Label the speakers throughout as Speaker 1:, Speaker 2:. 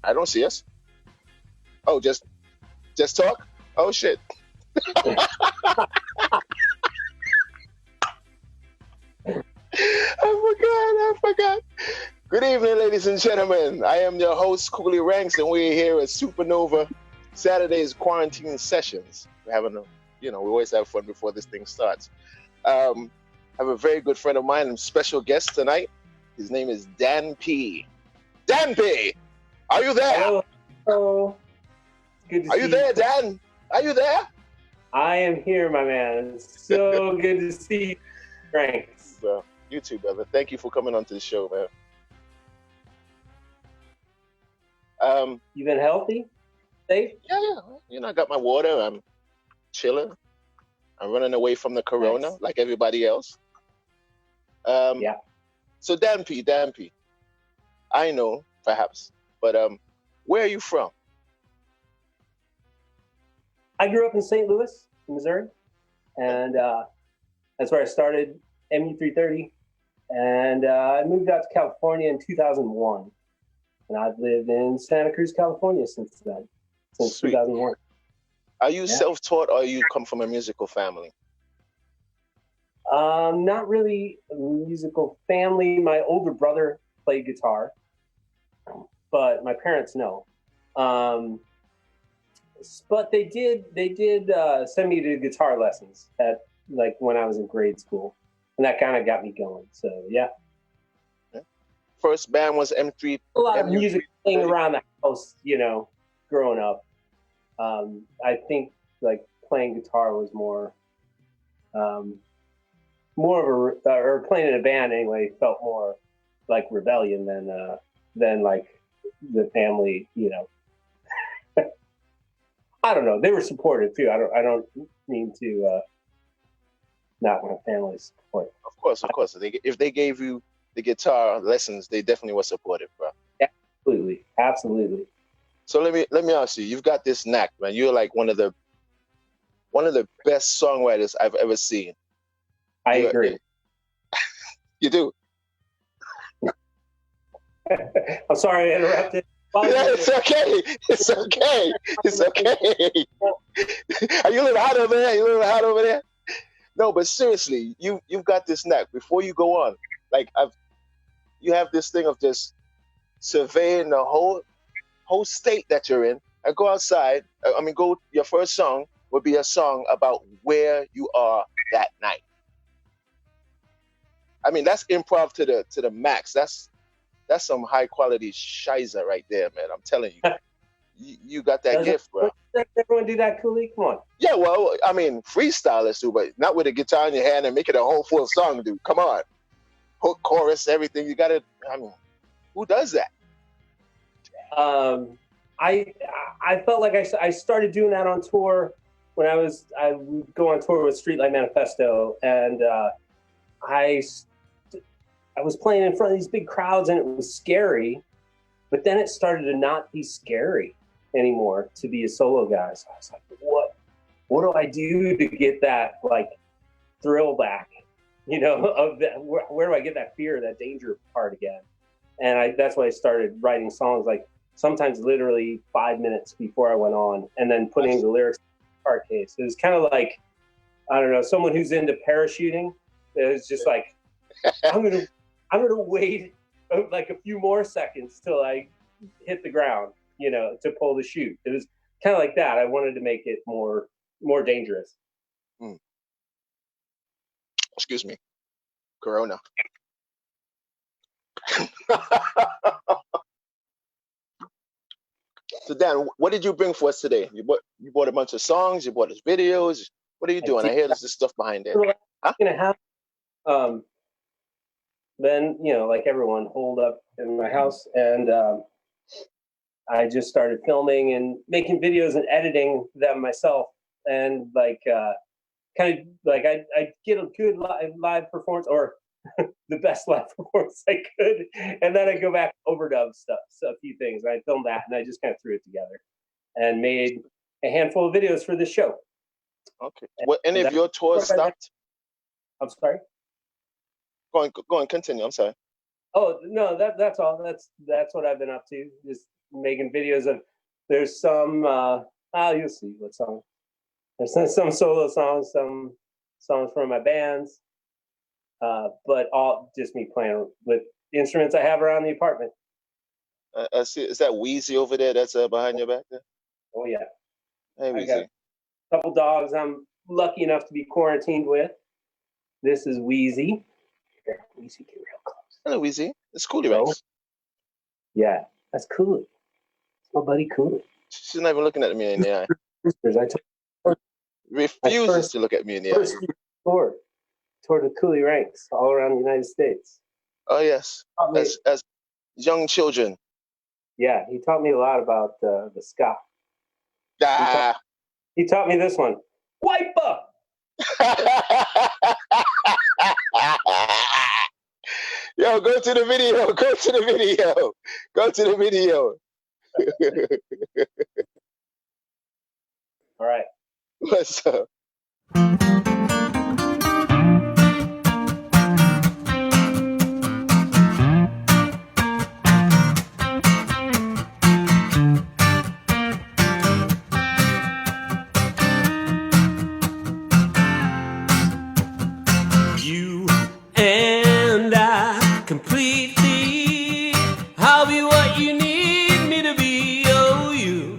Speaker 1: I don't see us. Oh, just talk. Oh shit. I forgot. Good evening, ladies and gentlemen. I am your host, Cooley Ranks, and we're here at SuperNova Saturday's quarantine sessions. We're having we always have fun before this thing starts. I have a very good friend of mine and special guest tonight. His name is Dan P. Dan P, are you there?
Speaker 2: Hello. Hello. Good to see you.
Speaker 1: Are you there, Dan? Are you there?
Speaker 2: I am here, my man. It's so good to see you. Thanks.
Speaker 1: You too, brother. Thank you for coming on to the show, man.
Speaker 2: You been healthy? Safe?
Speaker 1: Yeah. I got my water. I'm chilling. I'm running away from the corona like everybody else.
Speaker 2: Yeah.
Speaker 1: So Dan P, I know, perhaps, but where are you from?
Speaker 2: I grew up in St. Louis, Missouri, and that's where I started MU330. And I moved out to California in 2001. And I've lived in Santa Cruz, California since then, since
Speaker 1: Sweet.
Speaker 2: 2001.
Speaker 1: Are you self-taught or you come from a musical family?
Speaker 2: Not really a musical family. My older brother played guitar, but my parents know. But they did send me to guitar lessons at when I was in grade school, and that kind of got me going. So yeah.
Speaker 1: First band was M3.
Speaker 2: A lot of music playing around the house, growing up. I think playing guitar was more of or playing in a band anyway felt more like rebellion than like the family, I don't know. They were supportive too. I don't mean to not my family's support.
Speaker 1: Of course. If they gave you the guitar lessons, they definitely were supportive, bro.
Speaker 2: Absolutely.
Speaker 1: So let me ask you. You've got this knack, man. You're like one of the best songwriters I've ever seen.
Speaker 2: I agree.
Speaker 1: You do.
Speaker 2: I'm sorry I interrupted.
Speaker 1: Yeah, it's okay. Are you a little hot over there? No, but seriously, you've got this knack. Before you go on, you have this thing of just surveying the whole state that you're in. And go outside. Your first song would be a song about where you are that night. I mean, that's improv to the max. That's some high quality shiza right there, man. I'm telling you. You got that gift, bro.
Speaker 2: Does everyone do that, Cooley? Come on.
Speaker 1: Yeah, well, I mean, freestylers do, but not with a guitar in your hand and make it a whole full song, dude. Come on. Hook, chorus, everything. You got to, who does that?
Speaker 2: I felt like I started doing that on tour when I would go on tour with Streetlight Manifesto, and I was playing in front of these big crowds, and it was scary, but then it started to not be scary anymore to be a solo guy. So I was like, what do I do to get that thrill back, of that? Where do I get that fear, that danger part again? And that's why I started writing songs, sometimes literally 5 minutes before I went on, and then putting the lyrics in the car case. It was kind of like, I don't know, someone who's into parachuting. It was just like, I'm gonna wait a few more seconds till I hit the ground, to pull the chute. It was kind of like that. I wanted to make it more dangerous.
Speaker 1: Excuse me, Corona. So Dan, what did you bring for us today? You bought a bunch of songs. You bought us videos. What are you doing? I hear there's this stuff behind there.
Speaker 2: I'm gonna have then like everyone, holed up in my house, and I just started filming and making videos and editing them myself, and I get a good live performance, or the best live performance I could, and then I go back overdub stuff, so a few things. I filmed that, and I just kind of threw it together and made a handful of videos for this show.
Speaker 1: Okay. What, any of your tours stopped?
Speaker 2: I'm sorry?
Speaker 1: Go on, continue. I'm sorry.
Speaker 2: Oh, no, that's all. That's what I've been up to. Just making videos of. There's some. You'll see what song. There's some solo songs, some songs from my bands, but all just me playing with the instruments I have around the apartment.
Speaker 1: I see. Is that Wheezy over there? That's behind your back there.
Speaker 2: Oh yeah.
Speaker 1: Hey,
Speaker 2: I
Speaker 1: Wheezy.
Speaker 2: got a couple dogs I'm lucky enough to be quarantined with. This is Wheezy. Wheezy, get real close.
Speaker 1: Hello, Wheezy. It's Coolie Ranks.
Speaker 2: Yeah, that's Coolie. It's my buddy Coolie.
Speaker 1: She's not even looking at me in the eye. Refuses to look at me in the eye.
Speaker 2: Toured with Coolie Ranks all around the United States.
Speaker 1: Oh yes, as young children.
Speaker 2: Yeah, he taught me a lot about the ska. He taught me this one. Wiper!
Speaker 1: Yo, go to the video. Go to the video. Go to the video.
Speaker 2: All right.
Speaker 1: What's up?
Speaker 3: You and I completely. I'll be what you need me to be. Oh, you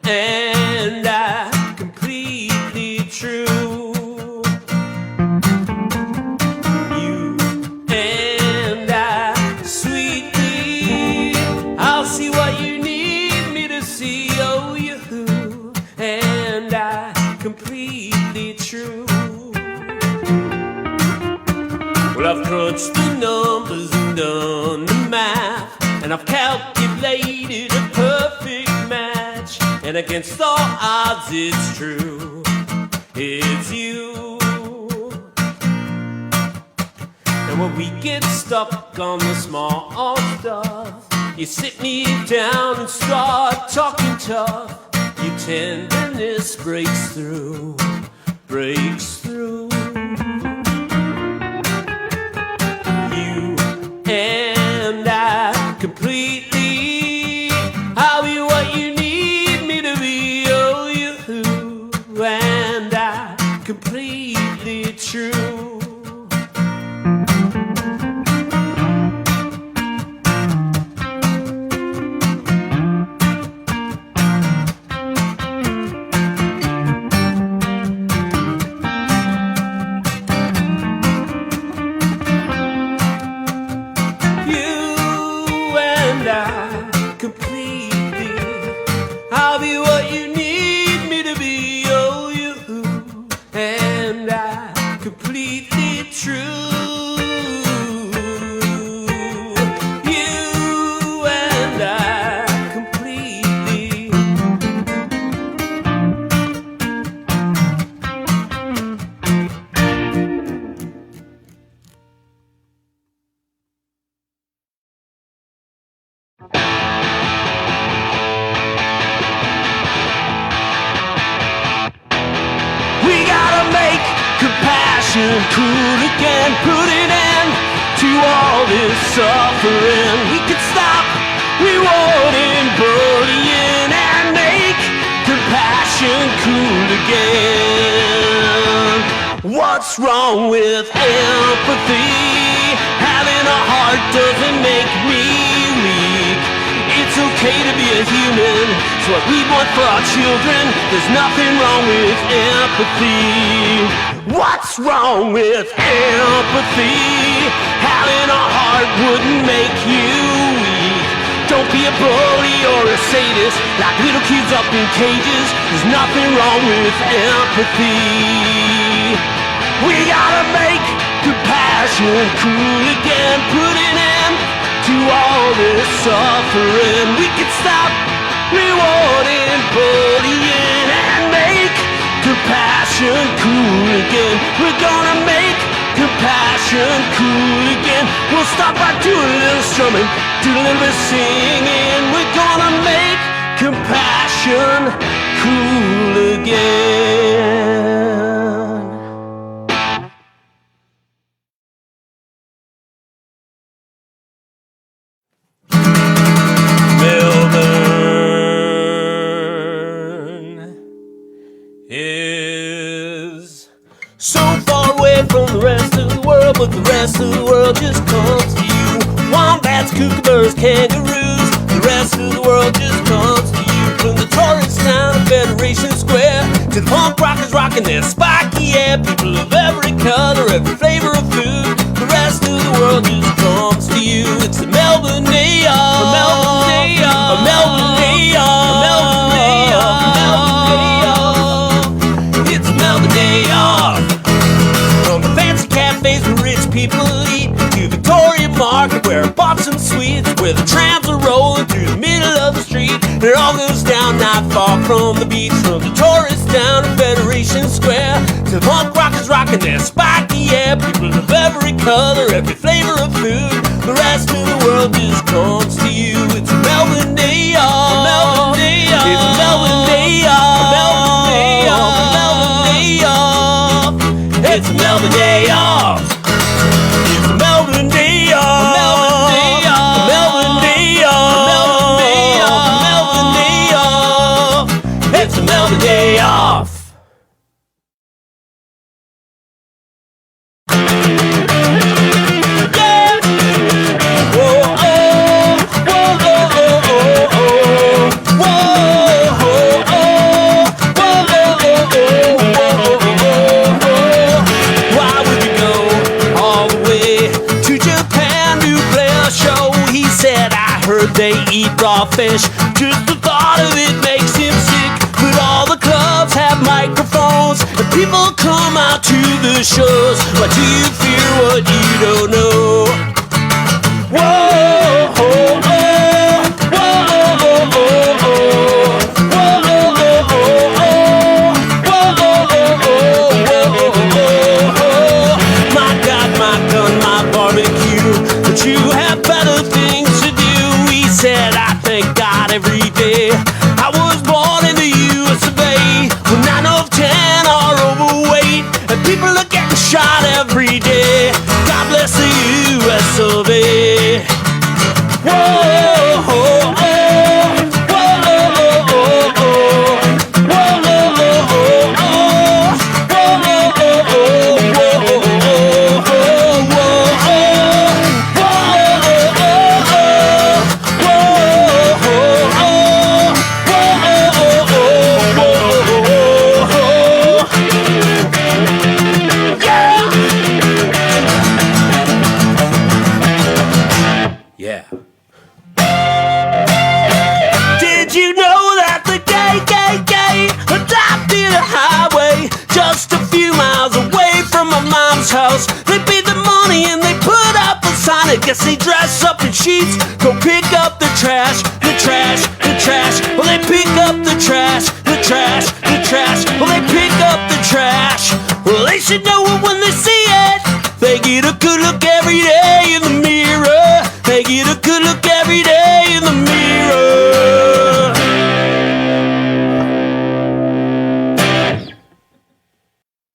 Speaker 3: and I completely true. You and I sweetly. I'll see what you need me to see. Oh, you and I completely true. Well, I've crunched the numbers and done the math, and I've calculated a perfect match. And against all odds, it's true, it's you. And when we get stuck on the small stuff, you sit me down and start talking tough. Your tenderness breaks through, breaks through. And I completely, I'll be what you need me to be. Oh, you and I completely true. I'll be what you need me to be. Oh, you and I completely true. You and I completely. Compassion cool again, put an end to all this suffering. We could stop rewarding, bullying, and make compassion cool again. What's wrong with empathy? Having a heart doesn't make me weak. It's okay to be a human, it's what we want for our children. There's nothing wrong with empathy. What's wrong with empathy? Having a heart wouldn't make you weak. Don't be a bully or a sadist, like little kids up in cages. There's nothing wrong with empathy. We gotta make compassion cool again, put an end to all this suffering. We can stop rewarding, bullying, and make compassion cool again. We're gonna make compassion cool again. We'll start by doing a little strumming, do a little bit of singing. We're gonna make compassion cool again. Melbourne So far away from the rest of the world, but the rest of the world just comes to you. Wombats, kookaburras, kangaroos, the rest of the world just comes to you. From the tourist town of Federation Square to the punk rockers rocking their spiky hair, people of every color, every flavor of food, the rest of the world just comes to you. It's the Melbourne Day Off, a Melbourne Day Off, a Melbourne Day Off, a Melbourne Day Off, a Melbourne Day Off. It's a Melbourne Day Off. From the fancy cafes where rich people eat to Victoria Market where I bought some sweets, where the trams are rolling through the middle of the street. It all goes down not far from the beach. From the tourist town of Federation Square to the punk rockers rocking their spiky hair, people of every color, every flavor of food, the rest of the world just comes to you. It's a Melbourne Day Off, a Melbourne Day Off, it's a Melbourne Day Off, a Melbourne Day Off, a Melbourne Day Off. It's a Melbourne Day Off. It's a Melbourne Day Off. A Melbourne Day Off. A Melbourne Day Off. A Melbourne Day Off. A Melbourne Day Off. It's a Melbourne Day Off. Yeah. Whoa, oh, whoa, oh, oh, oh, oh. Whoa, oh, oh, whoa, oh, oh, oh, oh, oh. Why would you go all the way to Japan to play a show? He said, I heard they eat raw fish. Just the thought of it makes him sick. But all the clubs have microphones and people come out to the shows. Why do you fear what you don't know? Whoa, oh, oh, whoa, oh, oh, oh, oh. Whoa, oh, oh, oh, oh. Whoa, oh, oh, oh, oh, oh. My God, my gun, my barbecue, but you have better things to do. He said, I thank God every day I was born in the US of A. When 9 of 10 are overweight and people are getting shot every day. God bless the US of A. Whoa, oh, oh, whoa, oh, oh, oh. Whoa, oh, oh, oh, oh. Whoa, oh, oh, oh, oh, oh, oh, oh, yeah. Did you know that the gay adopted a highway just a few miles away from my mom's house? They paid the money and they put up a sign. I guess they dress up in sheets, go pick up the trash, the trash, the trash. Well, they pick up the trash, the trash, the trash. Well, they pick up the trash. Well, they should know it when they see it. They get a good look every day in the mirror. They get a good look every day in the mirror.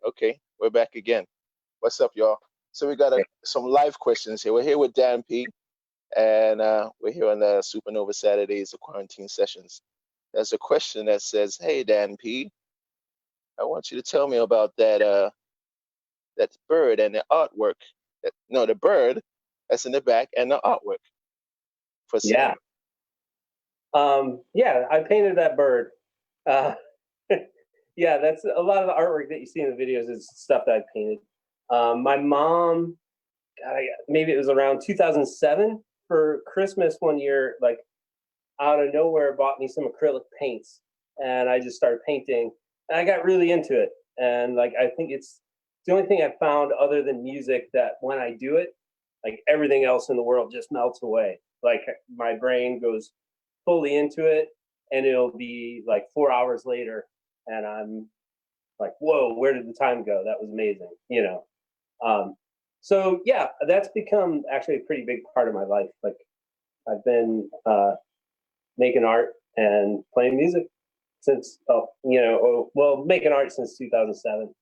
Speaker 1: Okay, we're back again. What's up, y'all? So we got some live questions here. We're here with Dan P, and we're here on the SuperNova Saturdays, the quarantine sessions. There's a question that says, "Hey, Dan P, I want you to tell me about that that bird and the artwork. The bird that's in the back and the artwork for sale."
Speaker 2: Yeah, I painted that bird. Yeah, that's a lot of the artwork that you see in the videos is stuff that I painted. My mom, maybe it was around 2007 for Christmas one year, like out of nowhere, bought me some acrylic paints, and I just started painting, and I got really into it. And like, I think it's the only thing I found other than music that when I do it, like everything else in the world just melts away. Like my brain goes fully into it, and it'll be like 4 hours later, and I'm like, whoa, where did the time go? That was amazing, you know? So yeah, that's become actually a pretty big part of my life. Like I've been making art and playing music since, making art since 2007.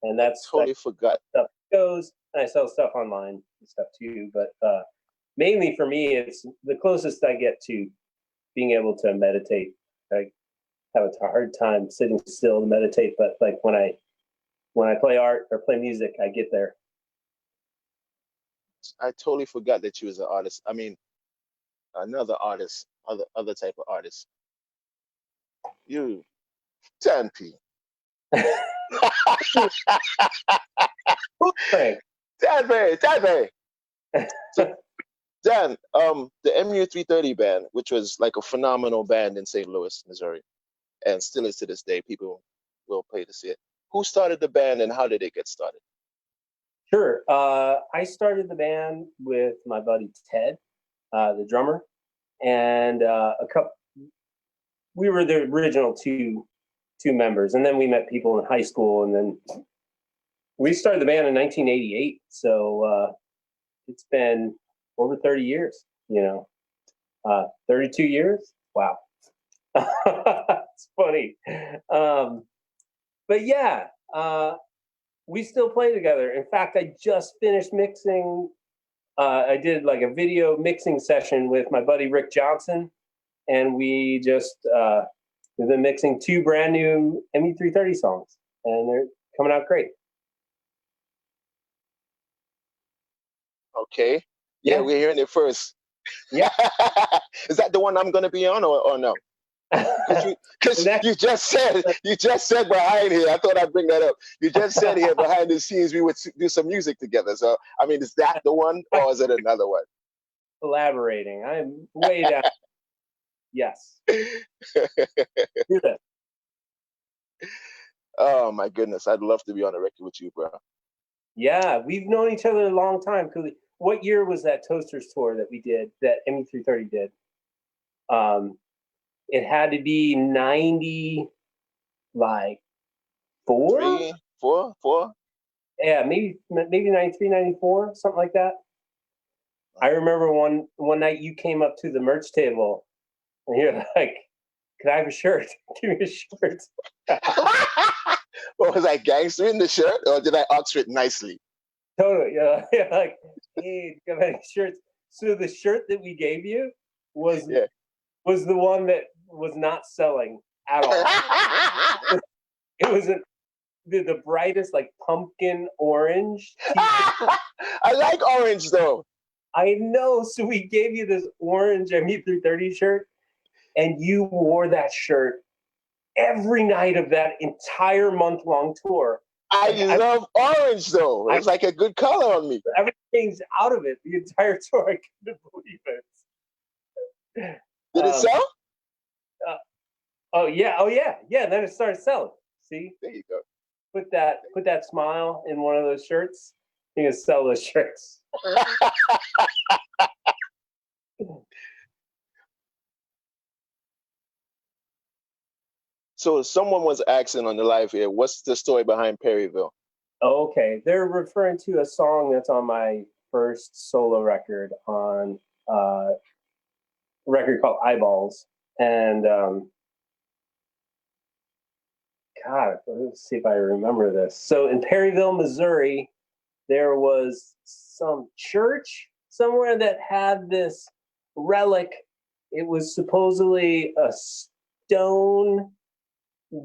Speaker 2: And that's
Speaker 1: Totally forgot.
Speaker 2: Stuff goes, and I sell stuff online and stuff too. But mainly for me, it's the closest I get to being able to meditate. I have a hard time sitting still to meditate, but like when when I play art or play music, I get there.
Speaker 1: I totally forgot that you was an artist. I mean, another artist, other type of artist. You, Dan P.
Speaker 2: Frank.
Speaker 1: Dan. So, Dan, the MU330 band, which was like a phenomenal band in St. Louis, Missouri, and still is to this day, people will pay to see it. Who started the band and how did it get started?
Speaker 2: Sure. I started the band with my buddy Ted, the drummer, and we were the original two members, and then we met people in high school, and then we started the band in 1988. So it's been over 30 years. 32 years. Wow, it's funny. But yeah. We still play together. In fact, I just finished mixing. I did like a video mixing session with my buddy Rick Johnson, and we just we've been mixing 2 brand new ME330 songs, and they're coming out great.
Speaker 1: Okay. Yeah, we're hearing it first.
Speaker 2: Yeah.
Speaker 1: Is that the one I'm going to be on or no? Because you just said behind here. I thought I'd bring that up. You just said here behind the scenes we would do some music together. So I mean, is that the one or is it another one?
Speaker 2: Collaborating. I'm way down. Yes. Do that.
Speaker 1: Oh my goodness, I'd love to be on a record with you, bro.
Speaker 2: Yeah, we've known each other a long time. What year was that Toasters tour that we did? That ME330 did? It had to be 90, like 4?
Speaker 1: 3, 4?
Speaker 2: Yeah, maybe 93, 94, something like that. I remember one night you came up to the merch table and you're like, "Can I have a shirt? Give me a shirt."
Speaker 1: What was I, gangster in the shirt, or did I answer it nicely?
Speaker 2: Totally. Yeah, like, "Hey, do you have any shirts?" So the shirt that we gave you was the one that was not selling at all. It was the brightest, like pumpkin orange.
Speaker 1: I like orange though.
Speaker 2: I know. So we gave you this orange ME330 shirt, and you wore that shirt every night of that entire month-long tour.
Speaker 1: I love orange though. It's like a good color on me.
Speaker 2: Everything's out of it the entire tour. I couldn't believe it.
Speaker 1: Did it sell?
Speaker 2: Oh yeah. Then it started selling. See?
Speaker 1: There you go.
Speaker 2: Put that smile in one of those shirts. You can sell those shirts.
Speaker 1: So someone was asking on the live here, what's the story behind Perryville?
Speaker 2: Okay, they're referring to a song that's on my first solo record on a record called Eyeballs, and God, let's see if I remember this. So in Perryville, Missouri, there was some church somewhere that had this relic. It was supposedly a stone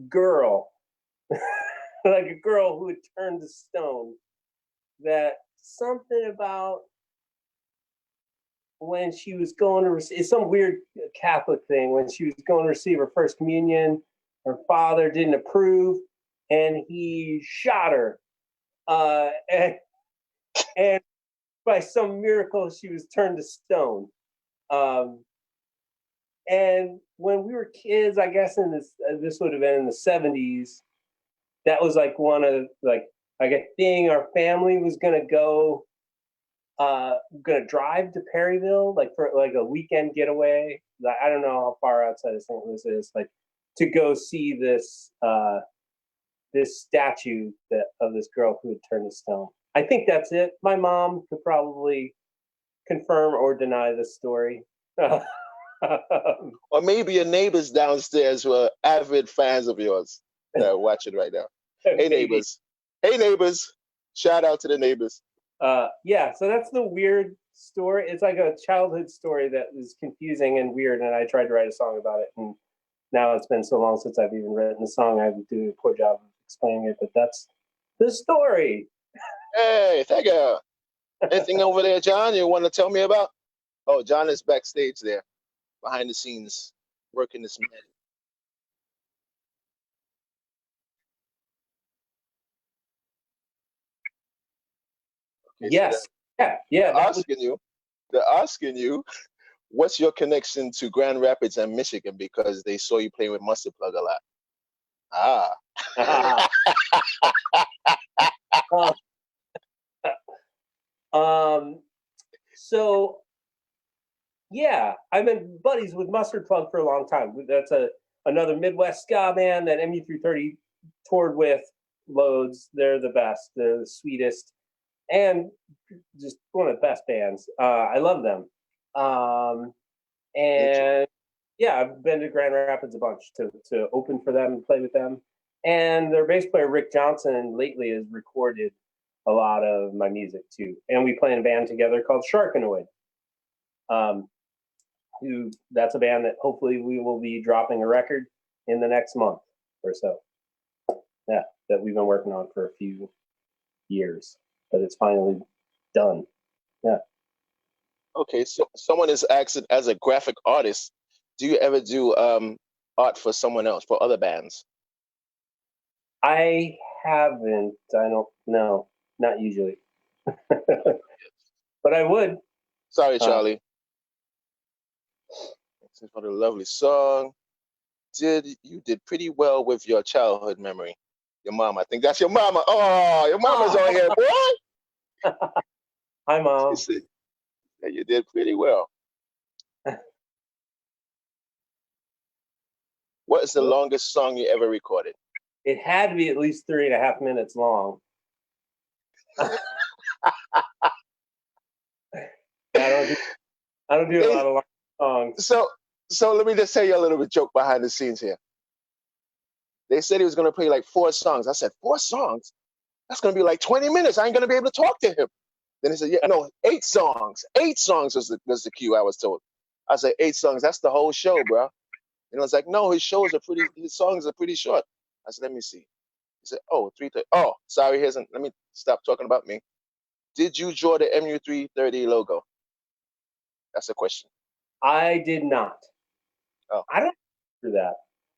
Speaker 2: girl, like a girl who had turned to stone. That something about when she was going to receive, it's some weird Catholic thing, when she was going to receive her first communion, her father didn't approve, and he shot her. And by some miracle, she was turned to stone. And when we were kids, I guess this would have been in the 70s, that was like one of like a thing. Our family was gonna drive to Perryville, like for like a weekend getaway. Like, I don't know how far outside of St. Louis it is, like to go see this this statue of this girl who had turned to stone. I think that's it. My mom could probably confirm or deny this story.
Speaker 1: Or maybe your neighbors downstairs were avid fans of yours that are watching right now. Hey, neighbors. Hey, neighbors. Shout out to the neighbors.
Speaker 2: Yeah, so that's the weird story. It's like a childhood story that was confusing and weird, and I tried to write a song about it. And now it's been so long since I've even written a song, I would do a poor job of explaining it, but that's the story.
Speaker 1: Hey, thank you. Anything over there, John, you want to tell me about? Oh, John is backstage there, behind the scenes, working this magic. Okay, so
Speaker 2: Yes. Yeah.
Speaker 1: they're
Speaker 2: That was.
Speaker 1: asking you, what's your connection to Grand Rapids and Michigan because they saw you playing with Mustard Plug a lot. Ah.
Speaker 2: So yeah, I've been buddies with Mustard Plug for a long time. That's another Midwest ska band that MU330 toured with loads. They're the best. They're the sweetest, and just one of the best bands. I love them. And yeah, I've been to Grand Rapids a bunch to open for them and play with them. And their bass player Rick Johnson lately has recorded a lot of my music too. And we play in a band together called Sharkanoid. That's a band that hopefully we will be dropping a record in the next month or so. Yeah, that we've been working on for a few years, but it's finally done. Yeah.
Speaker 1: Okay, so someone is asking, as a graphic artist, do you ever do art for someone else, for other bands?
Speaker 2: I haven't. I don't know. Not usually. But I would.
Speaker 1: Sorry, Charlie. Thanks for the lovely song. You did pretty well with your childhood memory. Your mom, I think that's your mama. Oh, your mama's on here, boy.
Speaker 2: Hi, Mom.
Speaker 1: You did pretty well. What is the longest song you ever recorded?
Speaker 2: It had to be at least 3.5 minutes long. I don't do a lot of long songs.
Speaker 1: So let me just tell you a little bit joke behind the scenes here. They said he was going to play like 4 songs. I said, 4 songs? That's going to be like 20 minutes. I ain't going to be able to talk to him. Then he said, yeah, no, 8 songs. 8 songs was the cue, I was told. I said, 8 songs. That's the whole show, bro. And I was like, no, his songs are pretty short. I said, let me see. He said, oh, 3:30. Oh, sorry, let me stop talking about me. Did you draw the MU330 logo? That's a question.
Speaker 2: I did not.
Speaker 1: Oh.
Speaker 2: I don't remember that.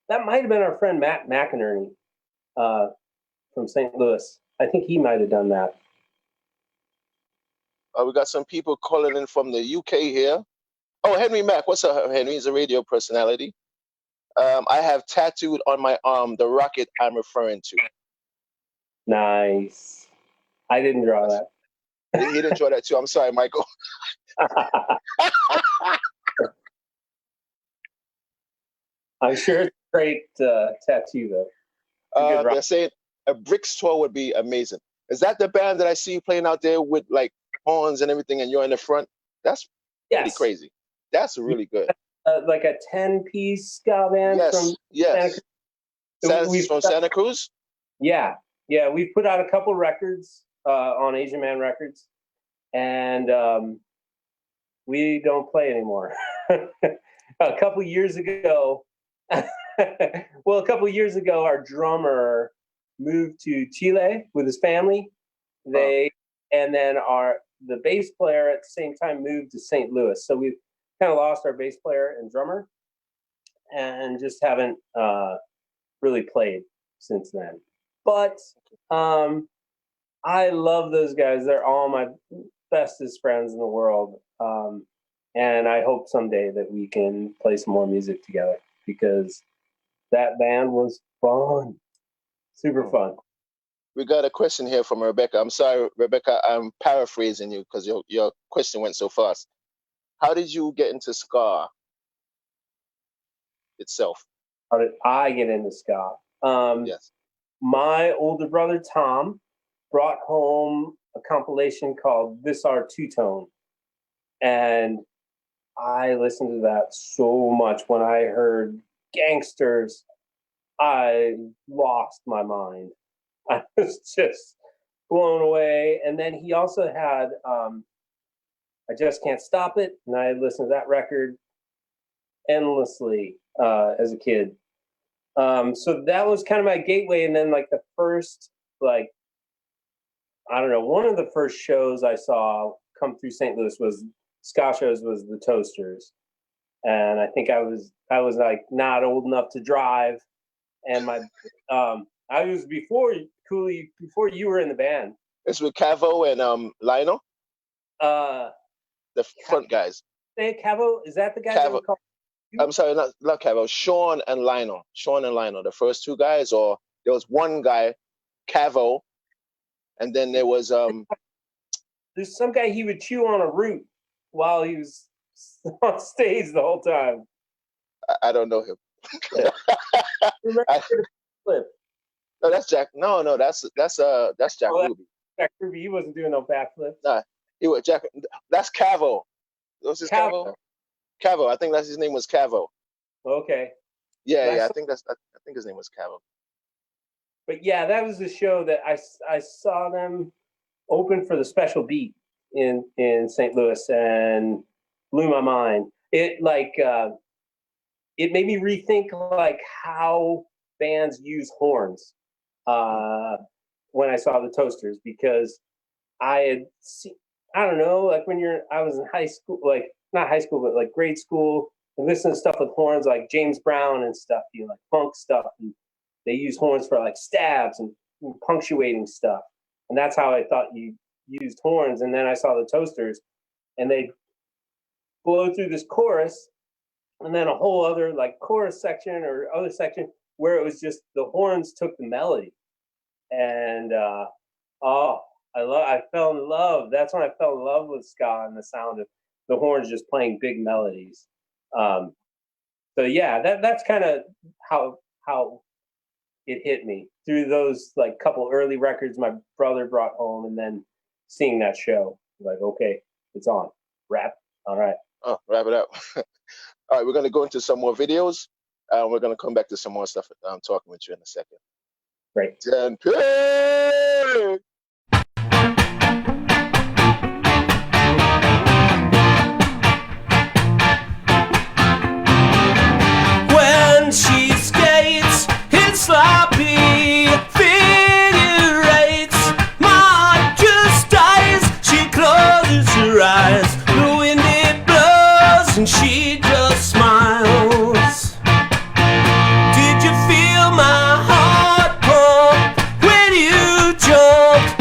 Speaker 2: That might have been our friend Matt McInerney from St. Louis. I think he might have done that.
Speaker 1: We got some people calling in from the UK here. Oh, Henry Mack. What's up, Henry? He's a radio personality. I have tattooed on my arm the rocket I'm referring to.
Speaker 2: Nice. I didn't draw that.
Speaker 1: He didn't draw that too. I'm sorry, Michael.
Speaker 2: I'm sure it's a great tattoo, though.
Speaker 1: They're saying a Bricks tour would be amazing. Is that the band that I see you playing out there with like horns and everything, and you're in the front? That's pretty crazy. That's really good.
Speaker 2: Like a 10-piece ska band from
Speaker 1: Santa Cruz?
Speaker 2: Yeah. We've put out a couple records on Asian Man Records, and we don't play anymore. A couple years ago, our drummer moved to Chile with his family. And then the bass player at the same time moved to St. Louis. So we've kind of lost our bass player and drummer, and just haven't really played since then. But I love those guys. They're all my bestest friends in the world. And I hope someday that we can play some more music together, because that band was fun. Super fun.
Speaker 1: We got a question here from Rebecca. I'm sorry, Rebecca, I'm paraphrasing you because your question went so fast. How did you get into ska itself?
Speaker 2: How did I get into ska?
Speaker 1: Yes.
Speaker 2: My older brother, Tom, brought home a compilation called This Our Two-Tone. And I listened to that so much. When I heard Gangsters, I lost my mind. I was just blown away. And then he also had I Just Can't Stop It, and I listened to that record endlessly as a kid. So that was kind of my gateway. And then like the first like I don't know. One of the first shows I saw come through St. Louis was ska shows, was the Toasters, and I think I was like not old enough to drive, and my I was before Cooley, before you were in the band.
Speaker 1: It's with Cavo and Lionel,
Speaker 2: Uh,
Speaker 1: the front guys.
Speaker 2: Hey, Cavo, is that the guy?
Speaker 1: Cavo.
Speaker 2: That
Speaker 1: I'm sorry, not Cavo. Sean and Lionel. Sean and Lionel, the first two guys, or there was one guy, Cavo, and then there was
Speaker 2: there's some guy, he would chew on a root while he was on stage the whole time.
Speaker 1: I don't know him.
Speaker 2: Remember the flip?
Speaker 1: No, that's Jack. No, that's Jack Ruby.
Speaker 2: Jack Ruby, he wasn't doing no backflip.
Speaker 1: Nah, he was Jack. That's Cavo. What's his
Speaker 2: Cavo.
Speaker 1: Cavo? Cavo. I think that's his name was Cavo.
Speaker 2: Okay.
Speaker 1: Yeah. I think his name was Cavo.
Speaker 2: But yeah, that was the show that I saw them open for the Special Beat in St. Louis, and blew my mind. It it made me rethink like how bands use horns when I saw the Toasters, because I had seen, I don't know, like I was in high school, like not high school, but like grade school, and listening to stuff with horns like James Brown and stuff, like funk stuff, and they use horns for like stabs and punctuating stuff, and that's how I thought you used horns. And then I saw the Toasters, and they blow through this chorus, and then a whole other like chorus section or other section where it was just the horns took the melody, and I fell in love. That's when I fell in love with ska and the sound of the horns just playing big melodies. So yeah, that's kind of how it hit me, through those like couple early records my brother brought home, and then seeing that show. Like, okay, it's on. Rap. All right.
Speaker 1: Oh, wrap it up. All right, we're going to go into some more videos. We're going to come back to some more stuff. I'm talking with you in a second.
Speaker 2: Great.
Speaker 1: Dan Pottash!
Speaker 3: When she skates, it's sloppy figure eights. My heart just dies. She closes her eyes. The wind it blows and she just smiles. Did you feel my heart pump when you jumped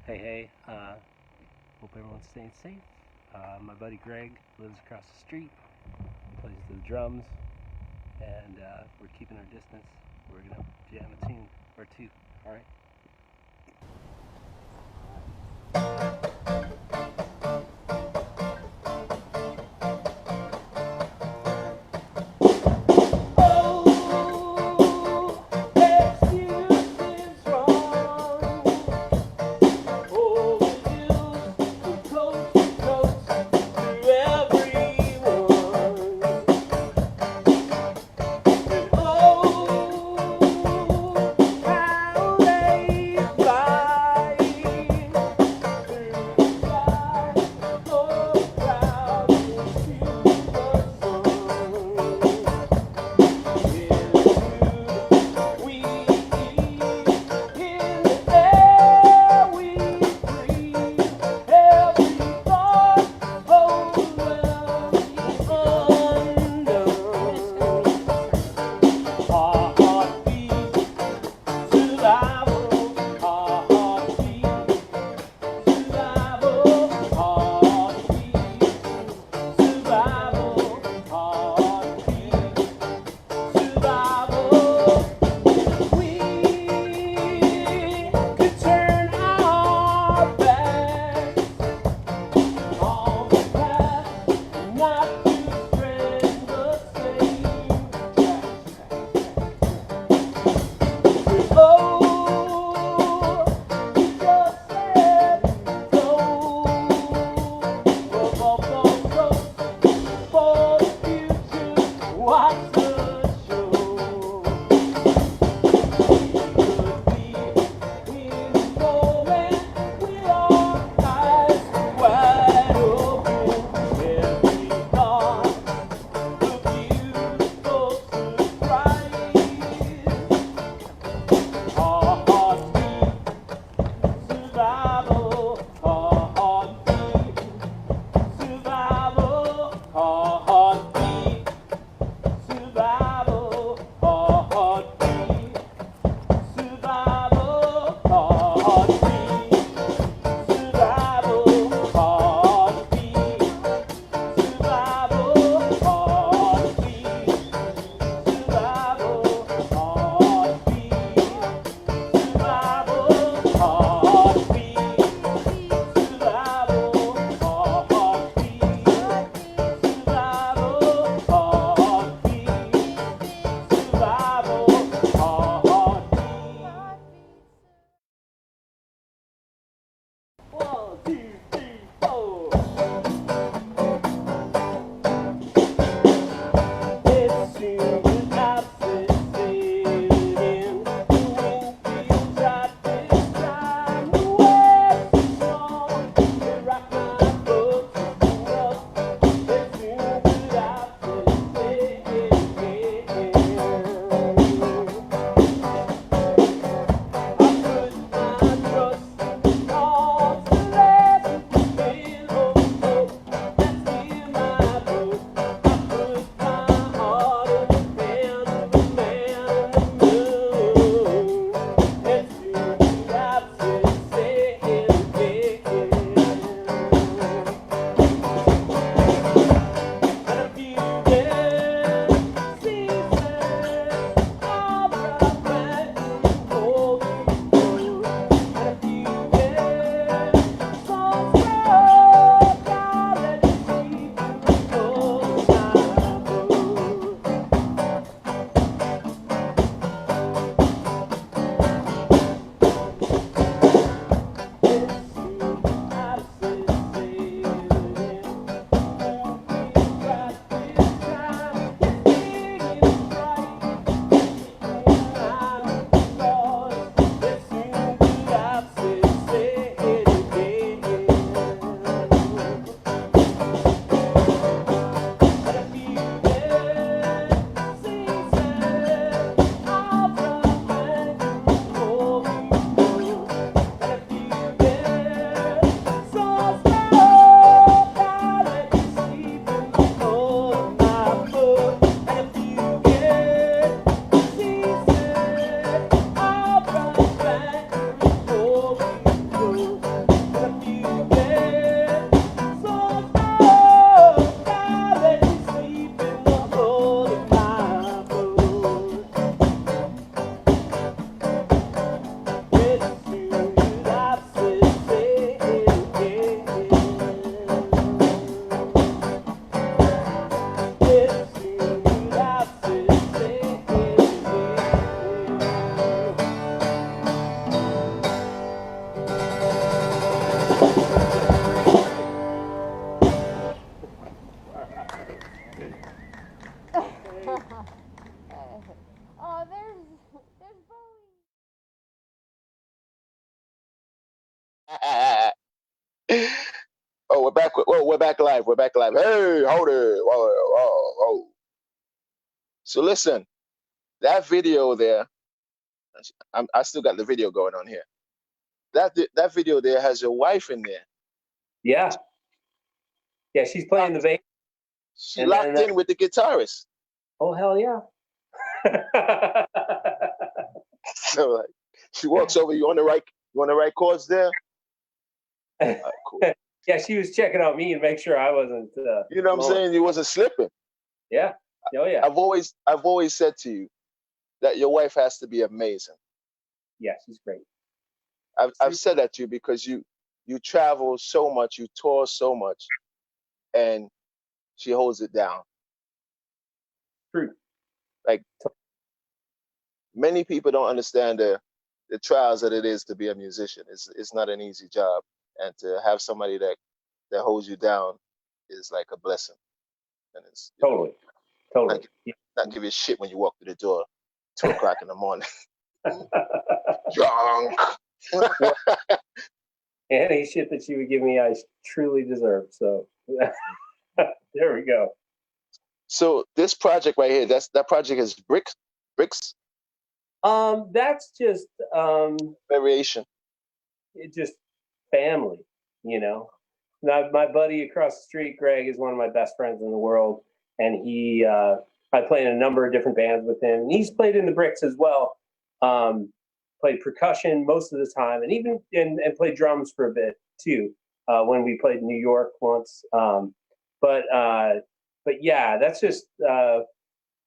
Speaker 4: Hey, hope everyone's staying safe. My buddy Greg lives across the street, plays the drums, and we're keeping our distance. We're gonna jam a tune or two, alright?
Speaker 3: How they fly.
Speaker 5: Oh, there's Bowie.
Speaker 1: Oh, we're back. We're back live. We're back live. Hey, hold it. Whoa, whoa, whoa. So listen, that video there. I still got the video going on here. That video there has your wife in there.
Speaker 2: Yeah. Yeah, she's playing the bass.
Speaker 1: She
Speaker 2: And
Speaker 1: locked
Speaker 2: then,
Speaker 1: in with the guitarist.
Speaker 2: oh, hell yeah.
Speaker 1: So like, she walks over. You on the right chords there? All right, cool.
Speaker 2: Yeah, she was checking out me and make sure I wasn't.
Speaker 1: You know what I'm saying? You wasn't slipping.
Speaker 2: Yeah. Oh yeah.
Speaker 1: I've always said to you that your wife has to be amazing.
Speaker 2: Yeah, she's great.
Speaker 1: I've said that to you because you travel so much, you tour so much, and she holds it down.
Speaker 2: True.
Speaker 1: Like many people don't understand the trials that it is to be a musician. It's not an easy job, and to have somebody that holds you down is like a blessing. And it's
Speaker 2: totally.
Speaker 1: Not give you shit when you walk through the door, 2 o'clock in the morning, drunk.
Speaker 2: Any shit that she would give me, I truly deserve. So there we go.
Speaker 1: So this project right here, that project is bricks.
Speaker 2: That's just
Speaker 1: Variation.
Speaker 2: It's just family, you know. Now, my buddy across the street, Greg, is one of my best friends in the world, and I play in a number of different bands with him. And he's played in the Bricks as well. Played percussion most of the time, and even and played drums for a bit too when we played in New York once. But yeah, that's just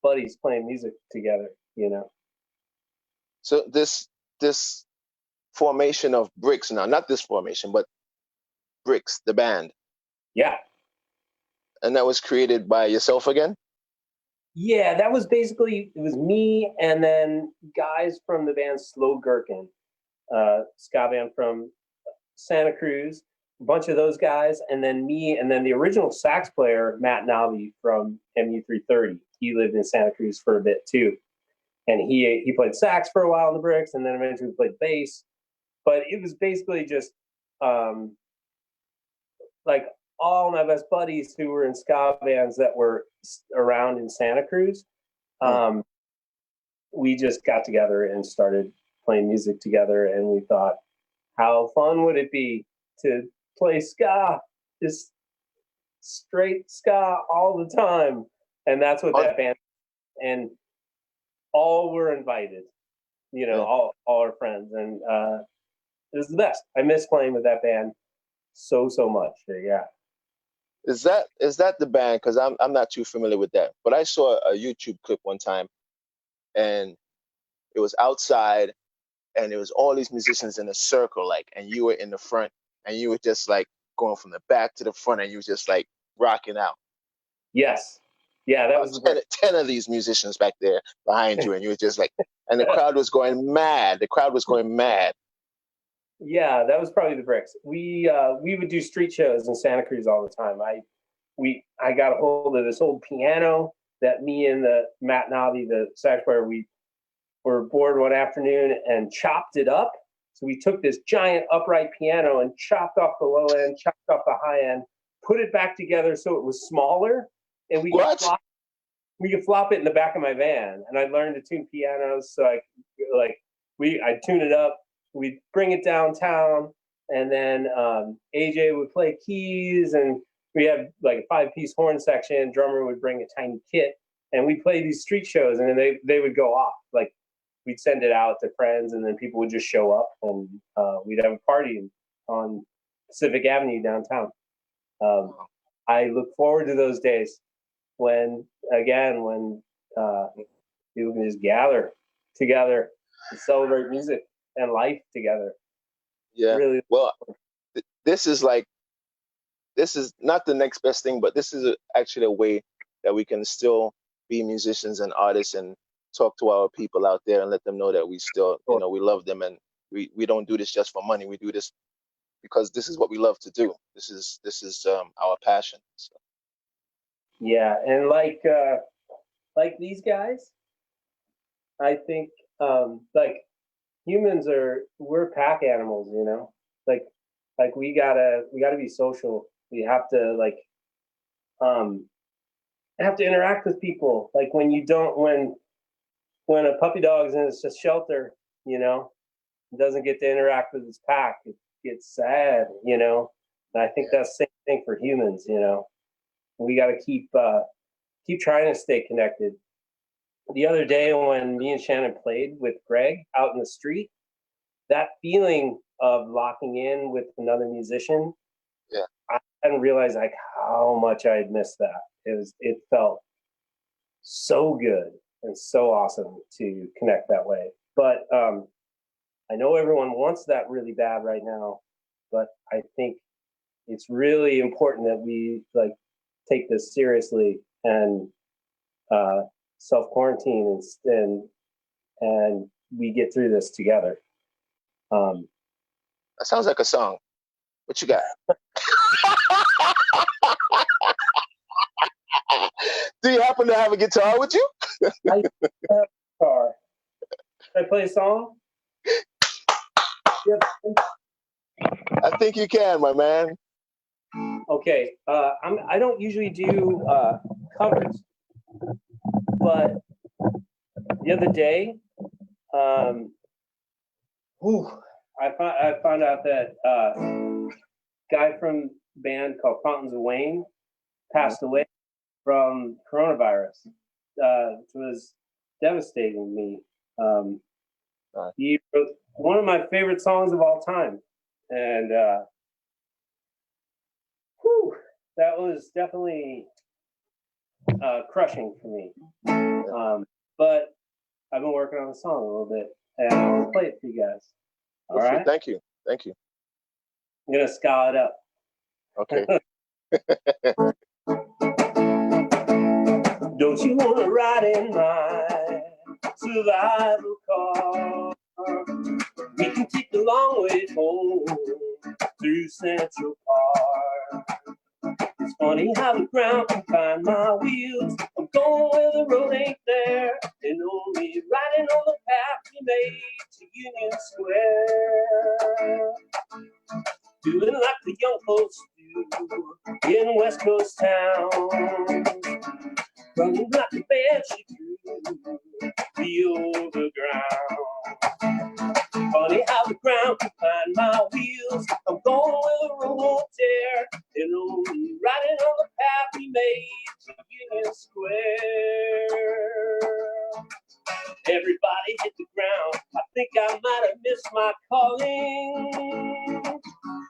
Speaker 2: buddies playing music together, you know.
Speaker 1: So this formation of Bricks now, not this formation, but Bricks, the band.
Speaker 2: Yeah.
Speaker 1: And that was created by yourself again?
Speaker 2: Yeah, that was basically, it was me and then guys from the band Slow Gherkin, ska band from Santa Cruz, a bunch of those guys, and then me, and then the original sax player, Matt Navi from MU330. He lived in Santa Cruz for a bit too. And he played sax for a while in the Bricks, and then eventually played bass. But it was basically just like all my best buddies who were in ska bands that were around in Santa Cruz. We just got together and started playing music together, and we thought, how fun would it be to play ska, just straight ska all the time? And that's what that band, and all were invited, you know, all our friends, and it was the best. I miss playing with that band so much. Yeah.
Speaker 1: Is that the band? Because I'm not too familiar with that, but I saw a YouTube clip one time, and it was outside, and there was all these musicians in a circle, like, and you were in the front, and you were just like going from the back to the front, and you were just like rocking out.
Speaker 2: Yes. Yeah, that was
Speaker 1: 10 of these musicians back there behind you, and you were just like, and the crowd was going mad. The crowd was going mad.
Speaker 2: Yeah, that was probably the Bricks. We would do street shows in Santa Cruz all the time. I got a hold of this old piano that me and the Matt Navi, the sax player, we were bored one afternoon and chopped it up. So we took this giant upright piano and chopped off the low end, chopped off the high end, put it back together so it was smaller, and we could flop it in the back of my van. And I learned to tune pianos, so I'd tune it up. We'd bring it downtown, and then AJ would play keys, and we had like a 5-piece horn section. Drummer would bring a tiny kit, and we'd play these street shows, and then they would go off. Like, we'd send it out to friends, and then people would just show up, and we'd have a party on Pacific Avenue downtown. I look forward to those days when people can just gather together and celebrate music and life together.
Speaker 1: Yeah.
Speaker 2: Really.
Speaker 1: Well, this is not the next best thing, but this is actually a way that we can still be musicians and artists and talk to our people out there and let them know that we still, we love them, and we don't do this just for money. We do this because this is what we love to do. This is our passion. So.
Speaker 2: Yeah, and like these guys, I think like humans we're pack animals, you know. Like we gotta be social. We have to have to interact with people. Like when you don't when a puppy dog's in its shelter, you know, doesn't get to interact with its pack, it gets sad, you know. And I think that's the same thing for humans, you know. We got to keep trying to stay connected. The other day when me and Shannon played with Greg out in the street, that feeling of locking in with another musician, I hadn't realized like how much I had missed that. It felt so good and so awesome to connect that way. But I know everyone wants that really bad right now, but I think it's really important that we like take this seriously and self-quarantine and we get through this together.
Speaker 1: That sounds like a song. What you got? Do you happen to have a guitar with you?
Speaker 2: I have a guitar. Can I play a song? Yep.
Speaker 1: I think you can, my man.
Speaker 2: Okay. I don't usually do covers, but the other day, I found out that guy from a band called Fountains of Wayne passed away from coronavirus, which was devastating to me. He wrote one of my favorite songs of all time, and that was definitely crushing for me. But I've been working on the song a little bit, and I'll play it for you guys. All right?
Speaker 1: Thank you. Thank you.
Speaker 2: I'm gonna ska it up.
Speaker 1: Okay.
Speaker 2: Don't you wanna ride in my survival car? We can take the long way home through Central Park. It's funny how the ground can find my wheels. I'm going where the road ain't there, and only riding on the path we made to Union Square. Doing like the young folks do in West Coast town, running like a banshee through the overground. Funny how the ground can find my wheels. I'm going where the road won't tear, and only riding on the path we made to Union Square. Everybody hit the ground. I think I might have missed my calling.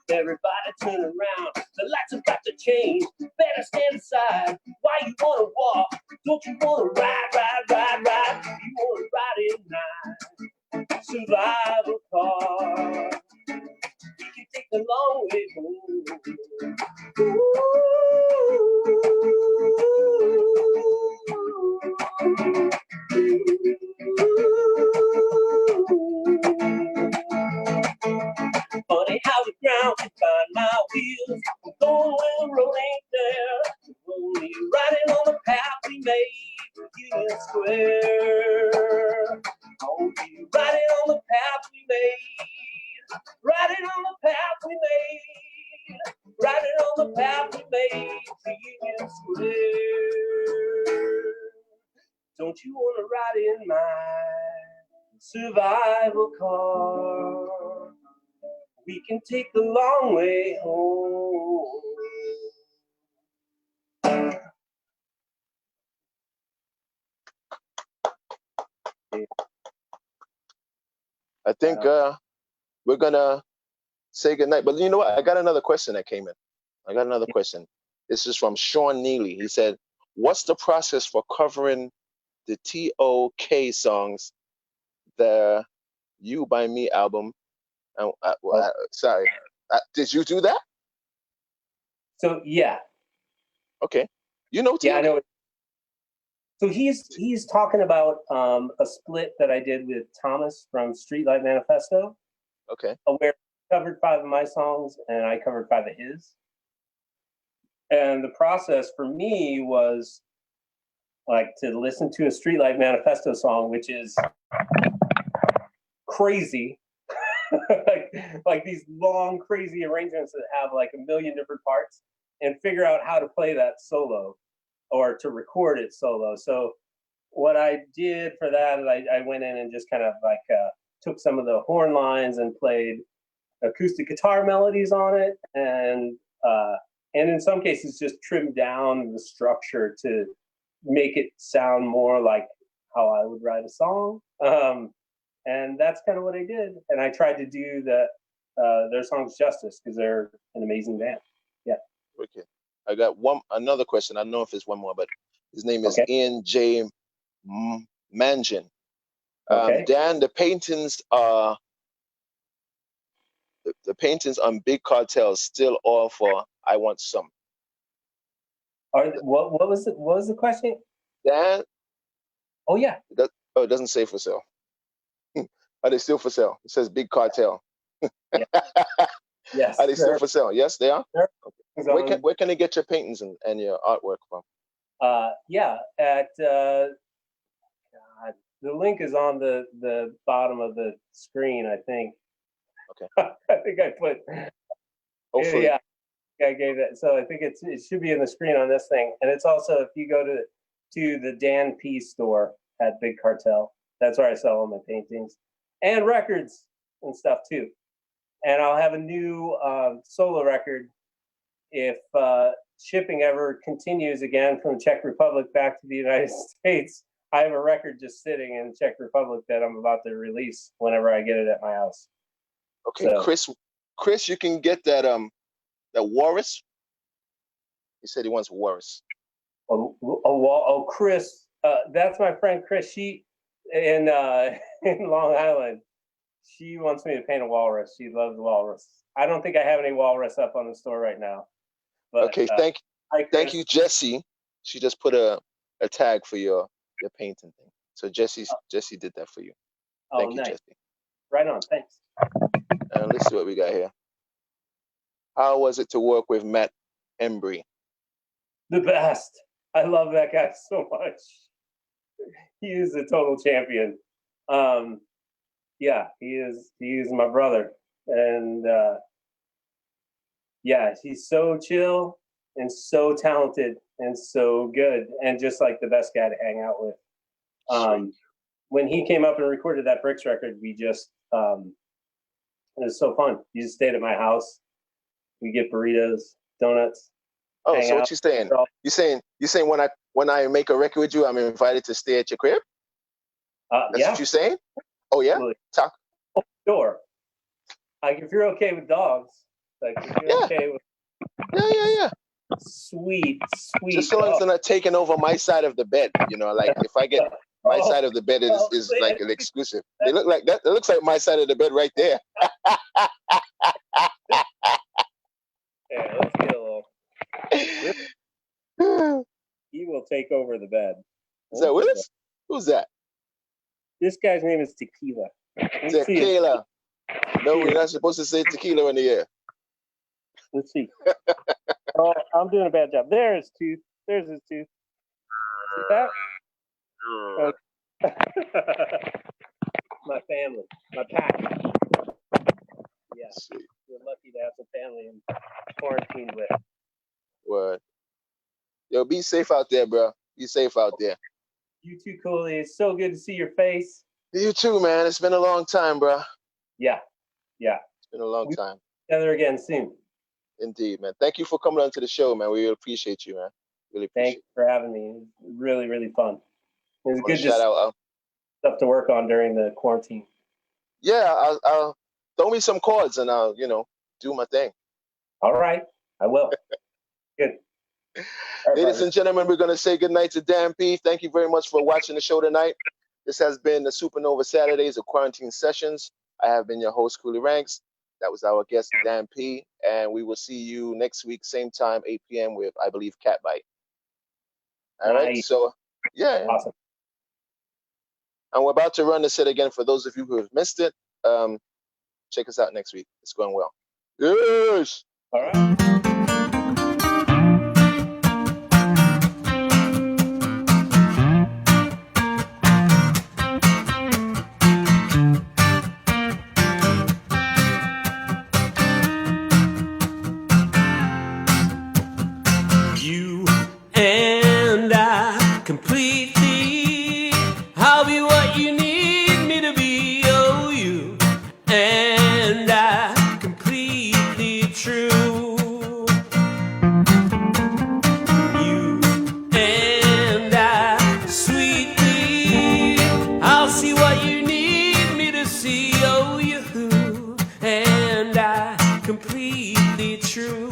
Speaker 2: Everybody turn around. The lights have got to change. Better stand aside. Why you wanna walk? Don't you wanna ride, ride, ride, ride? You wanna ride in my survival car. We can take the long way home. Funny how the ground can find my wheels. I'm going where the road ain't there. Only riding on the path we made, Union Square. Only riding on the path we made. Riding on the path we made. Riding on the path we made to Union Square. Don't you wanna ride in my survival car? We can take the long way home.
Speaker 1: I think we're gonna say goodnight. But you know what? I got another question that came in. Question. This is from Sean Neely. He said, "What's the process for covering the TOK songs, the You by Me album?" And sorry, did you do that?
Speaker 2: So yeah.
Speaker 1: Okay, you know TOK?
Speaker 2: Yeah, I know. So he's talking about a split that I did with Thomas from Streetlight Manifesto.
Speaker 1: Okay.
Speaker 2: Where covered 5 of my songs, and I covered 5 of his. And the process for me was like to listen to a Streetlight Manifesto song, which is crazy, like these long, crazy arrangements that have like a million different parts, and figure out how to play that solo or to record it solo. So what I did for that is I went in and just kind of like took some of the horn lines and played acoustic guitar melodies on it, and in some cases just trimmed down the structure to make it sound more like how I would write a song. And that's kind of what I did. And I tried to do their songs justice because they're an amazing band. Yeah.
Speaker 1: Okay. I got another question. I don't know if it's one more, but his name is Ian J. Mangin.
Speaker 2: Okay.
Speaker 1: Dan, the paintings are the paintings on Big Cartel still all for I Want Some.
Speaker 2: What was the question?
Speaker 1: Dan?
Speaker 2: Oh yeah.
Speaker 1: It doesn't say for sale. Are they still for sale? It says Big Cartel.
Speaker 2: Yeah. Yes.
Speaker 1: Are they still for sale? Yes, they are.
Speaker 2: Okay.
Speaker 1: Where can they get your paintings and your artwork from?
Speaker 2: Yeah, at God, the link is on the bottom of the screen, I think.
Speaker 1: Okay.
Speaker 2: I think I put.
Speaker 1: Hopefully.
Speaker 2: Yeah, I gave it. So I think it should be in the screen on this thing, and it's also if you go to the Dan P store at Big Cartel. That's where I sell all my paintings and records and stuff too. And I'll have a new solo record if shipping ever continues again from Czech Republic back to the United States. I have a record just sitting in Czech Republic that I'm about to release whenever I get it at my house.
Speaker 1: Okay, so. Chris, you can get that Walrus. He said he wants Walrus.
Speaker 2: Chris, that's my friend Chris. She in Long Island. She wants me to paint a walrus. She loves walrus. I don't think I have any walrus up on the store right now. But,
Speaker 1: okay, thank you, Jesse. She just put a tag for your painting thing. So Jesse did that for you. Thank you,
Speaker 2: nice.
Speaker 1: Jesse.
Speaker 2: Right on. Thanks.
Speaker 1: Let's see what we got here. How was it to work with Matt Embry?
Speaker 2: The best. I love that guy so much. He is a total champion. Yeah, he is my brother. And yeah, he's so chill and so talented and so good and just like the best guy to hang out with. When he came up and recorded that Bricks record, we just it was so fun. You just stayed at my house. We get burritos, donuts.
Speaker 1: Oh, so what you saying? You saying when I make a record with you, I'm invited to stay at your crib? That's what you're saying? Oh yeah?
Speaker 2: Absolutely.
Speaker 1: Talk.
Speaker 2: Oh, sure. Like if you're okay with dogs, like if you're okay with
Speaker 1: Yeah.
Speaker 2: Sweet.
Speaker 1: Just so long as they're not taking over my side of the bed, like if I get my side of the bed is like an exclusive. They look like that. It looks like my side of the bed right there.
Speaker 2: Yeah, let's get a little. He will take over the bed.
Speaker 1: Is that Willis? Who's that?
Speaker 2: This guy's name is Tequila.
Speaker 1: Tequila. No, we're not supposed to say tequila in the air.
Speaker 2: Let's see. Oh, I'm doing a bad job. There's tooth. There's his tooth. See that? My family, my pack. Yeah, we're lucky to have some family in quarantine with.
Speaker 1: What? Yo, be safe out there, bro. Be safe out there.
Speaker 2: You too, Cooley. It's so good to see your face.
Speaker 1: You too, man. It's been a long time, bro.
Speaker 2: Yeah.
Speaker 1: It's been a long time.
Speaker 2: Together again soon.
Speaker 1: Indeed, man. Thank you for coming on to the show, man. We really appreciate you, man. Really appreciate
Speaker 2: Thanks for having me. It was really, really fun. It was good
Speaker 1: shout out
Speaker 2: stuff to work on during the quarantine.
Speaker 1: Yeah, I'll throw me some chords and I'll, do my thing.
Speaker 2: All right. I will. Good. Right,
Speaker 1: ladies and gentlemen, we're going to say goodnight to Dan P. Thank you very much for watching the show tonight. This has been the SuperNova Saturdays of Quarantine Sessions. I have been your host, Cooley Ranks. That was our guest, Dan P. And we will see you next week, same time, 8 p.m. with, I believe, Catbite. All right. So, yeah.
Speaker 2: Awesome.
Speaker 1: And we're about to run the set again for those of you who have missed it. check us out next week. It's going well. Yes.
Speaker 2: All right.
Speaker 3: You and I completely. I'll be what you need me to be. Oh, you and I completely true. You and I sweetly. I'll see what you need me to see. Oh, you and I completely true.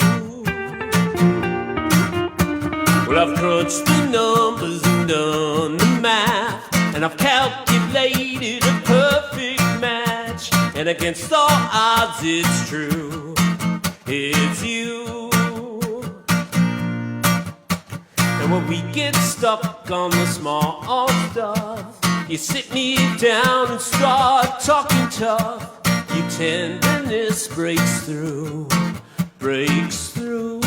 Speaker 3: Well, I've crunched the numbers and done the math, and I've calculated a perfect match. And against all odds, it's true, it's you. And when we get stuck on the small stuff, you sit me down and start talking tough. Your tenderness breaks through, breaks through.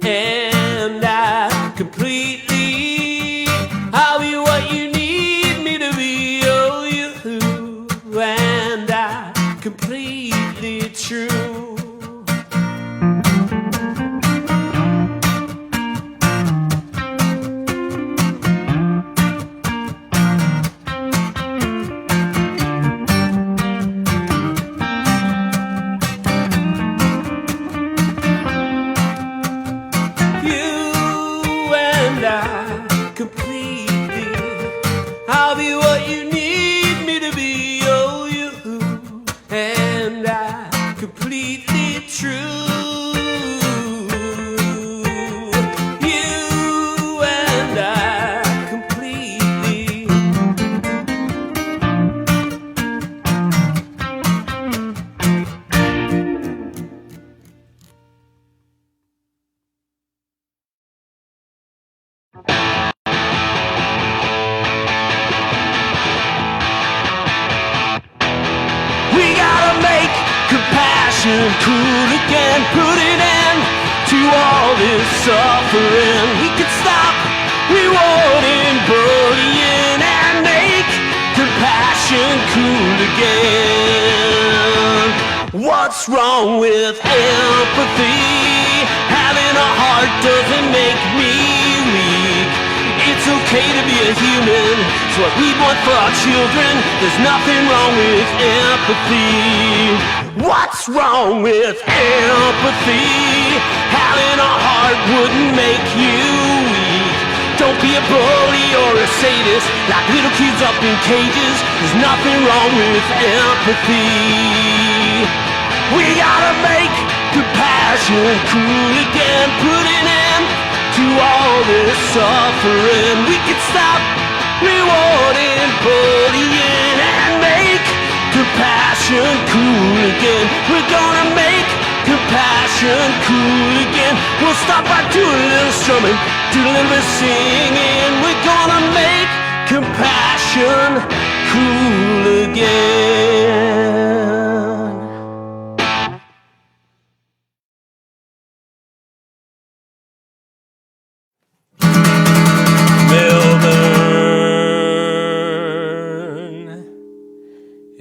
Speaker 3: And I completely, I'll be what you need me to be. Oh, you and I completely true. I'll be what you need me to be. Oh, you and I completely true. You and I completely. Cool again, put an end to all this suffering. We could stop rewarding, bullying, and make compassion cool again. What's wrong with empathy? Having a heart doesn't make me weak. It's okay to be a human. It's what we want for our children. There's nothing wrong with empathy. What's wrong with empathy? Having a heart wouldn't make you weak. Don't be a bully or a sadist, like little kids up in cages. There's nothing wrong with empathy. We gotta make compassion cool again, put an end to all this suffering. We can stop rewarding, bullying, and make compassion cool again. We're gonna make compassion cool again. We'll start by doing a little strumming, do a little bit singing. We're gonna make compassion cool again.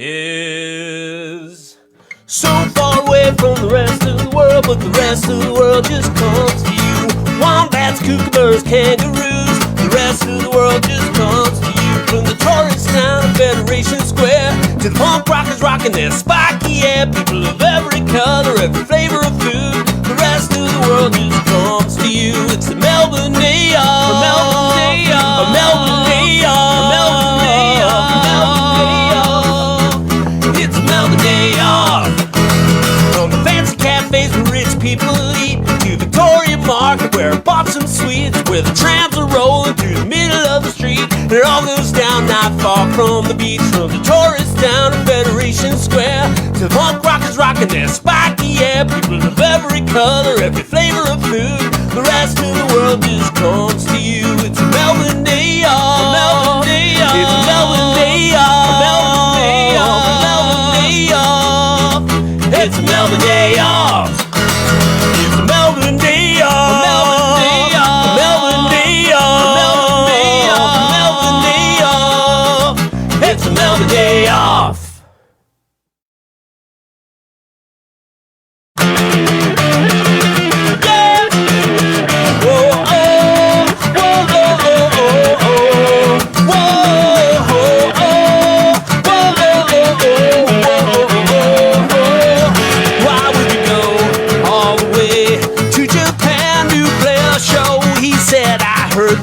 Speaker 3: Is so far away from the rest of the world, but the rest of the world just comes to you. Wombats, kookaburras, kangaroos, the rest of the world just comes to you. From the tourist town of Federation Square to the punk rockers rocking their spiky hair, people of every color, every flavor of food, the rest of the world just comes to you. It's the Melbourne Day Off, Melbourne Day Off, Melbourne Day Off, Melbourne Day Off, Melbourne Day Off. It's a Melbourne Day Off. From the fancy cafes where rich people eat to Victoria Market where I bought some sweets, where the trams are rolling through the middle of the street. And it all goes down not far from the beach. From the tourist town of Federation Square to the punk rockers rocking their spiky hair, people of every color, every flavor of food, the rest of the world just comes to you. It's a Melbourne Day Off, Melbourne Day Off, it's a Melbourne Day Off.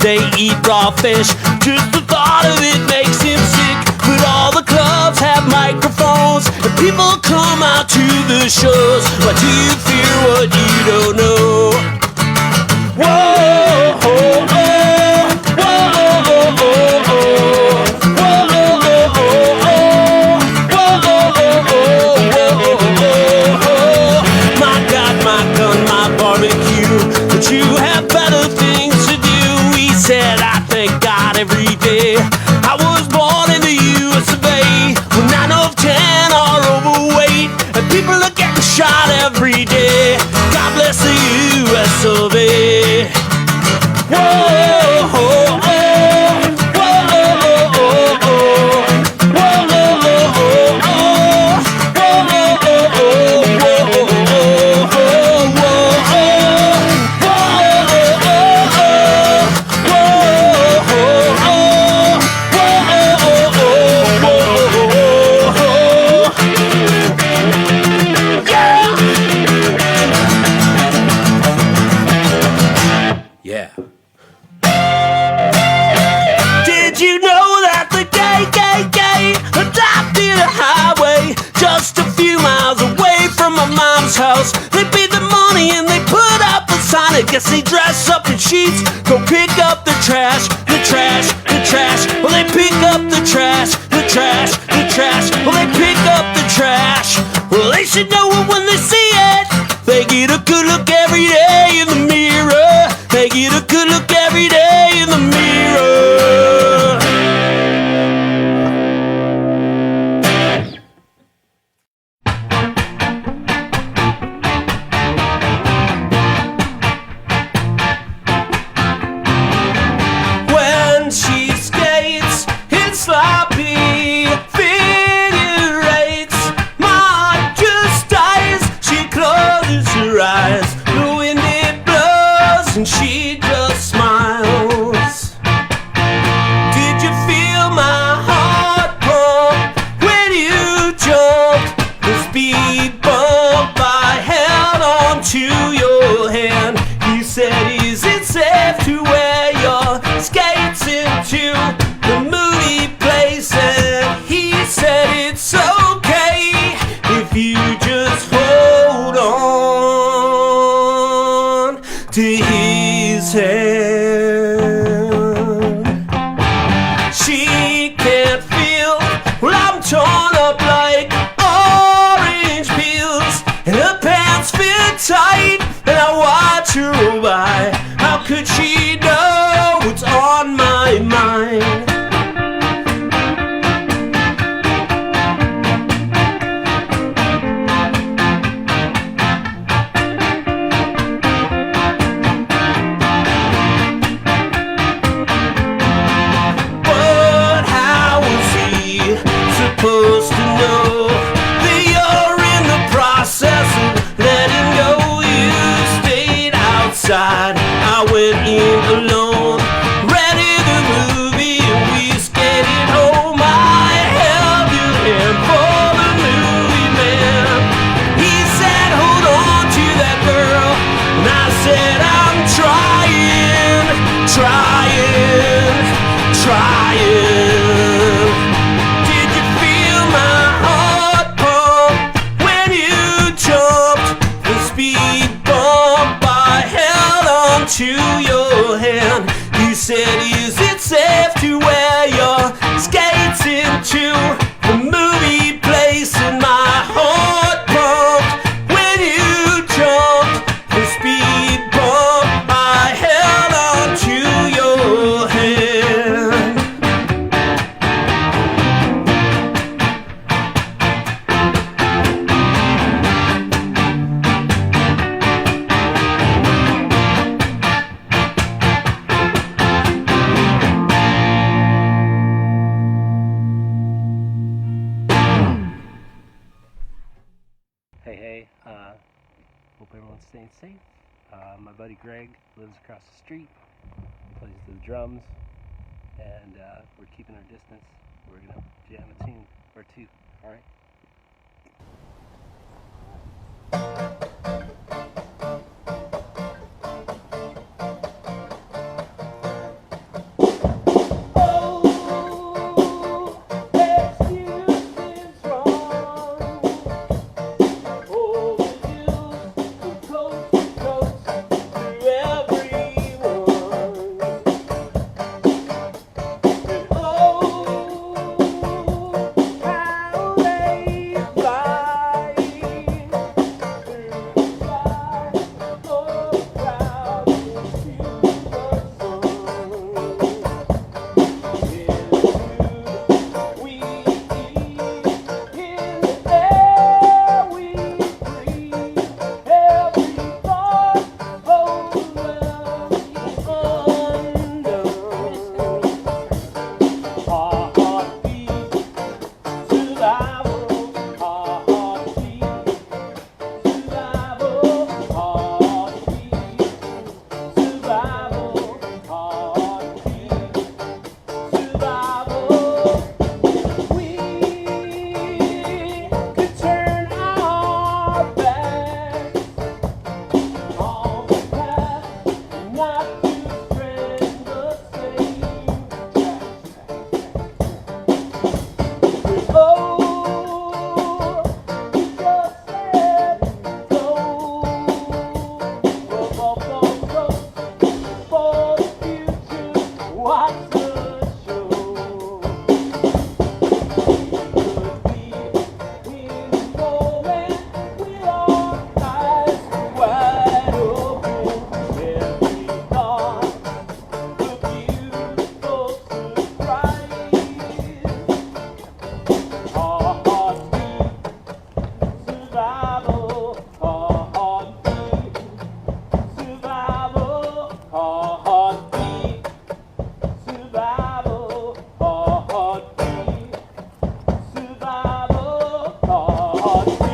Speaker 3: they eat raw fish. Just the thought of it makes him sick. But all the clubs have microphones, and people come out to the shows. Why do you fear what you don't know? Whoa, oh, oh, whoa, oh, oh, oh, whoa, oh, oh, oh, whoa, oh, oh, oh, my God, my gun, my barbecue. But you have better things to do. He said, I thank God every day. I was born in the US of A, when 9 of 10 are overweight, and people are getting shot every day. God bless the US of A. Whoa, oh, oh, whoa, oh, oh, oh, whoa, oh, oh, oh, yeah. Did you know that the gay adopted a highway just a few miles away from my mom's house? They paid the money and they put up a sign. I guess they dress up in sheets, go pick up the trash, the trash, the trash. Well, they pick up the trash, the trash, the trash. Well, they pick up the trash. Well, they should know it when they see it. They get a good look every day in the mirror. They get a good look every day in the mirror. When she skates in sloppy figure eights, my heart just dies. She closes her eyes, the wind it blows, and she just smiles. Did you feel my heart pump when you jumped? The speed bump I held onto your hand. He said, is it safe to wear your skates into the movie place? And he said, it's okay if you just hold on to his hand. She can't feel, well, I'm torn up like orange peels, and her pants fit tight, and I watch her roll by. How could she know what's on my mind? But how was he supposed to know that you're in the process of letting go? You stayed outside, I went in alone, rented the movie, and we skated home. I held your hand for the movie man. He said, hold on to that girl, and I said, I'm trying, trying, trying. Did you feel my heart pump when you jumped? The speed bump I held onto your hand. You said, is it safe to wear your skates into the movie place? And my heart pumped when you jumped. The speed bump I held onto your hand.
Speaker 4: Hey, hope everyone's staying safe. My buddy Greg lives across the street, plays the drums, and we're keeping our distance. We're gonna jam a tune or two, alright?
Speaker 2: God.